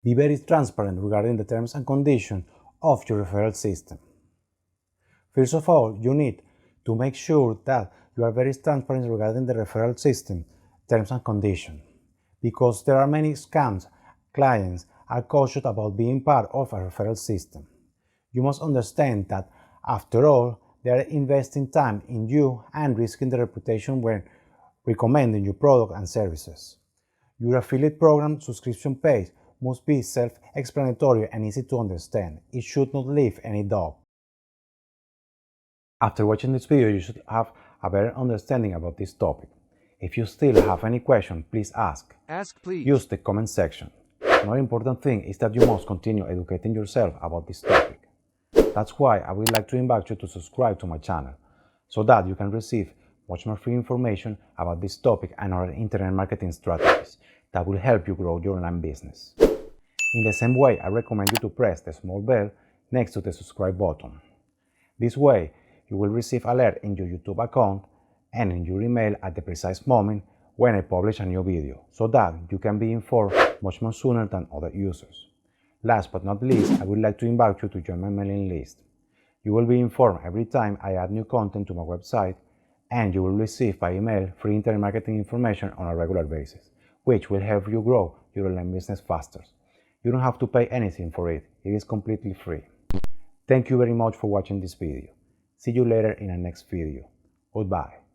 Be very transparent regarding the terms and conditions of your referral system. First of all, you need to make sure that you are very transparent regarding the referral system terms and conditions, because there are many scams. Clients are cautious about being part of a referral system. You must understand that, after all, they are investing time in you and risking their reputation when recommending your product and services. Your affiliate program subscription page must be self-explanatory and easy to understand. It should not leave any doubt. After watching this video, you should have a better understanding about this topic. If you still have any question, please ask. Ask, please. Use the comment section. Another important thing is that you must continue educating yourself about this topic. That's why I would like to invite you to subscribe to my channel, so that you can receive much more free information about this topic and other internet marketing strategies that will help you grow your online business. In the same way, I recommend you to press the small bell next to the subscribe button. This way, you will receive alert in your YouTube account and in your email at the precise moment when I publish a new video, so that you can be informed much more sooner than other users. Last but not least, I would like to invite you to join my mailing list. You will be informed every time I add new content to my website, and you will receive by email free internet marketing information on a regular basis, which will help you grow your online business faster. You don't have to pay anything for it. It is completely free. Thank you very much for watching this video. See you later in the next video. Goodbye.